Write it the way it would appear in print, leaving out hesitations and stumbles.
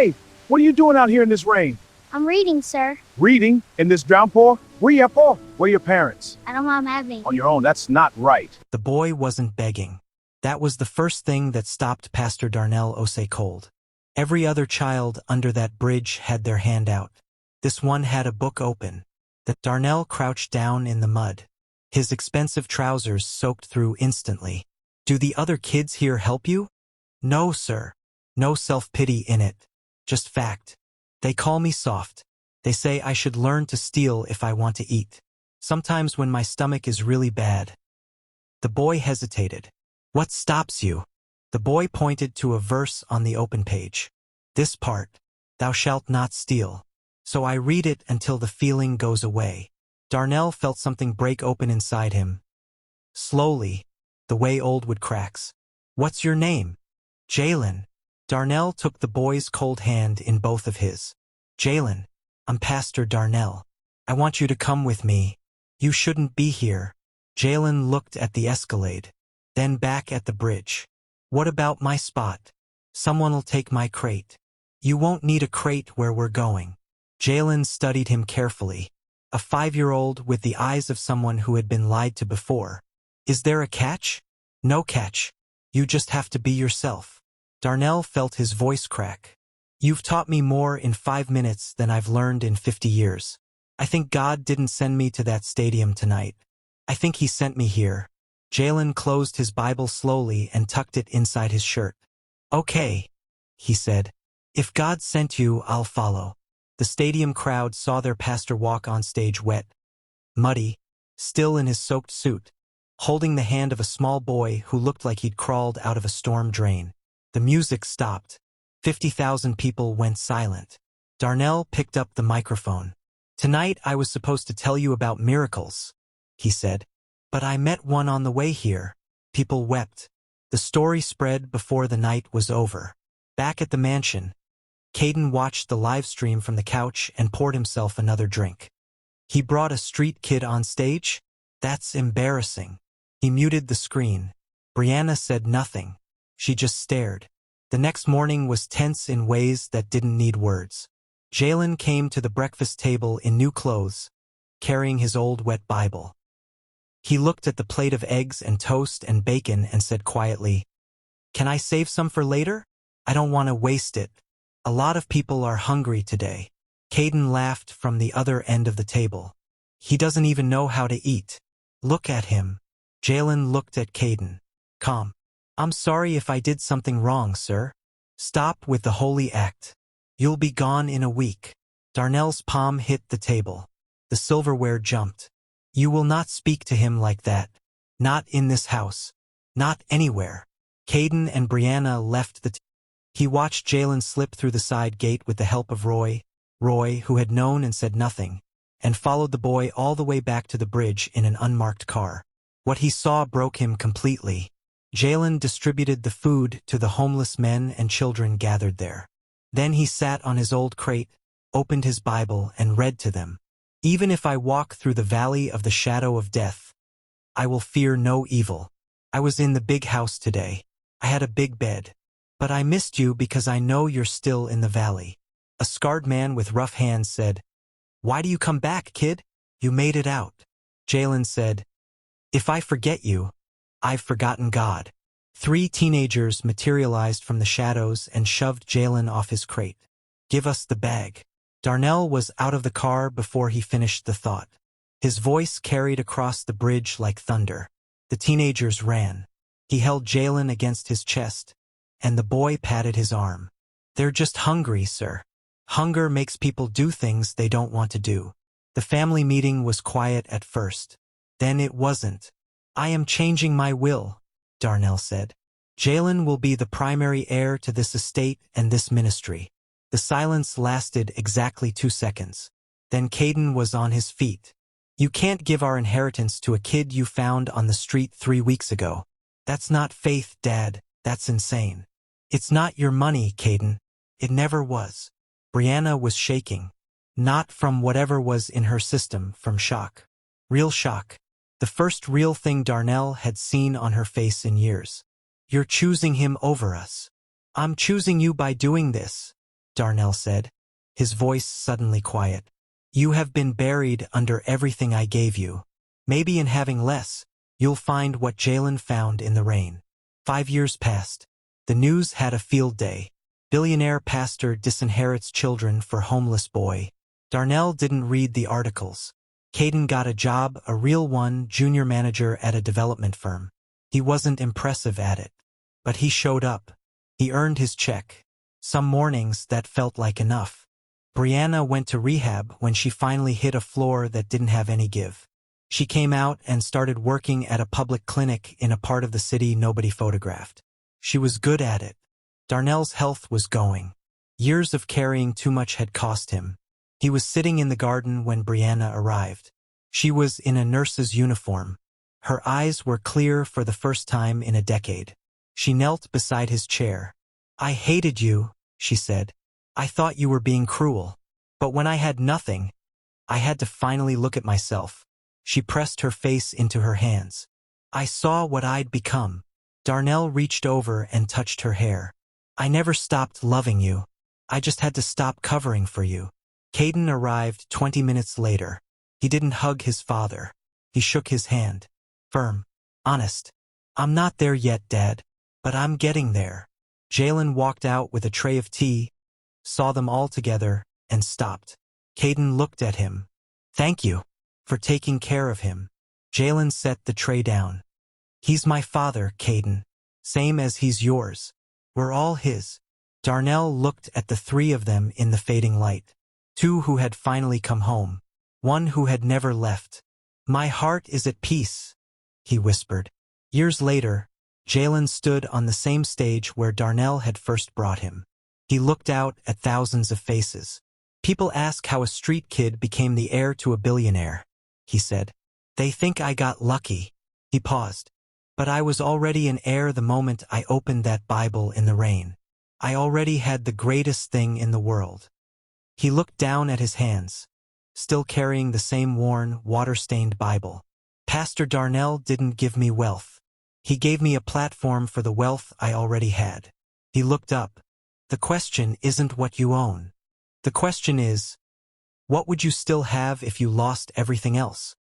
Hey, what are you doing out here in this rain? I'm reading, sir. Reading? In this downpour? Where you at for? Where are your parents? I don't want having. On your own, that's not right. The boy wasn't begging. That was the first thing that stopped Pastor Darnell Osei cold. Every other child under that bridge had their hand out. This one had a book open. Darnell crouched down in the mud. His expensive trousers soaked through instantly. Do the other kids here help you? No, sir. No self-pity in it. Just fact. They call me soft. They say I should learn to steal if I want to eat. Sometimes when my stomach is really bad. The boy hesitated. What stops you? The boy pointed to a verse on the open page. This part, thou shalt not steal. So I read it until the feeling goes away. Darnell felt something break open inside him. Slowly, the way old wood cracks. What's your name? Jalen. Darnell took the boy's cold hand in both of his. Jalen, I'm Pastor Darnell. I want you to come with me. You shouldn't be here. Jalen looked at the Escalade, then back at the bridge. What about my spot? Someone'll take my crate. You won't need a crate where we're going. Jalen studied him carefully. A 5-year-old with the eyes of someone who had been lied to before. Is there a catch? No catch. You just have to be yourself. Darnell felt his voice crack. You've taught me more in 5 minutes than I've learned in 50 years. I think God didn't send me to that stadium tonight. I think he sent me here. Jalen closed his Bible slowly and tucked it inside his shirt. Okay, he said. If God sent you, I'll follow. The stadium crowd saw their pastor walk on stage wet, muddy, still in his soaked suit, holding the hand of a small boy who looked like he'd crawled out of a storm drain. The music stopped. 50,000 people went silent. Darnell picked up the microphone. Tonight I was supposed to tell you about miracles, he said. But I met one on the way here. People wept. The story spread before the night was over. Back at the mansion, Caden watched the live stream from the couch and poured himself another drink. He brought a street kid on stage? That's embarrassing. He muted the screen. Brianna said nothing. She just stared. The next morning was tense in ways that didn't need words. Jalen came to the breakfast table in new clothes, carrying his old wet Bible. He looked at the plate of eggs and toast and bacon and said quietly, "Can I save some for later? I don't want to waste it. A lot of people are hungry today." Caden laughed from the other end of the table. He doesn't even know how to eat. Look at him. Jalen looked at Caden. Calm. I'm sorry if I did something wrong, sir. Stop with the holy act. You'll be gone in a week. Darnell's palm hit the table. The silverware jumped. You will not speak to him like that. Not in this house. Not anywhere. Caden and Brianna left the He watched Jalen slip through the side gate with the help of Roy, who had known and said nothing, and followed the boy all the way back to the bridge in an unmarked car. What he saw broke him completely. Jalen distributed the food to the homeless men and children gathered there. Then he sat on his old crate, opened his Bible, and read to them. Even if I walk through the valley of the shadow of death, I will fear no evil. I was in the big house today. I had a big bed. But I missed you because I know you're still in the valley. A scarred man with rough hands said, Why do you come back, kid? You made it out. Jalen said, If I forget you, I've forgotten God. 3 teenagers materialized from the shadows and shoved Jalen off his crate. Give us the bag. Darnell was out of the car before he finished the thought. His voice carried across the bridge like thunder. The teenagers ran. He held Jalen against his chest, and the boy patted his arm. They're just hungry, sir. Hunger makes people do things they don't want to do. The family meeting was quiet at first. Then it wasn't. I am changing my will, Darnell said. Jalen will be the primary heir to this estate and this ministry. The silence lasted exactly 2 seconds. Then Caden was on his feet. You can't give our inheritance to a kid you found on the street 3 weeks ago. That's not faith, Dad. That's insane. It's not your money, Caden. It never was. Brianna was shaking. Not from whatever was in her system, from shock. Real shock. The first real thing Darnell had seen on her face in years. You're choosing him over us. I'm choosing you by doing this. Darnell said, his voice suddenly quiet. You have been buried under everything I gave you. Maybe in having less, you'll find what Jalen found in the rain. 5 years passed. The news had a field day. Billionaire pastor disinherits children for homeless boy. Darnell didn't read the articles. Caden got a job, a real one, junior manager at a development firm. He wasn't impressive at it. But he showed up. He earned his check. Some mornings that felt like enough. Brianna went to rehab when she finally hit a floor that didn't have any give. She came out and started working at a public clinic in a part of the city nobody photographed. She was good at it. Darnell's health was going. Years of carrying too much had cost him. He was sitting in the garden when Brianna arrived. She was in a nurse's uniform. Her eyes were clear for the first time in a decade. She knelt beside his chair. I hated you, she said. I thought you were being cruel. But when I had nothing, I had to finally look at myself. She pressed her face into her hands. I saw what I'd become. Darnell reached over and touched her hair. I never stopped loving you. I just had to stop covering for you. Caden arrived 20 minutes later. He didn't hug his father. He shook his hand. Firm. Honest. I'm not there yet, Dad. But I'm getting there. Jalen walked out with a tray of tea, saw them all together, and stopped. Caden looked at him. Thank you for taking care of him. Jalen set the tray down. He's my father, Caden. Same as he's yours. We're all his. Darnell looked at the three of them in the fading light. Two who had finally come home. One who had never left. My heart is at peace, he whispered. Years later, Jalen stood on the same stage where Darnell had first brought him. He looked out at thousands of faces. People ask how a street kid became the heir to a billionaire, he said. They think I got lucky. He paused. But I was already an heir the moment I opened that Bible in the rain. I already had the greatest thing in the world. He looked down at his hands, still carrying the same worn, water-stained Bible. Pastor Darnell didn't give me wealth. He gave me a platform for the wealth I already had. He looked up. The question isn't what you own. The question is, what would you still have if you lost everything else?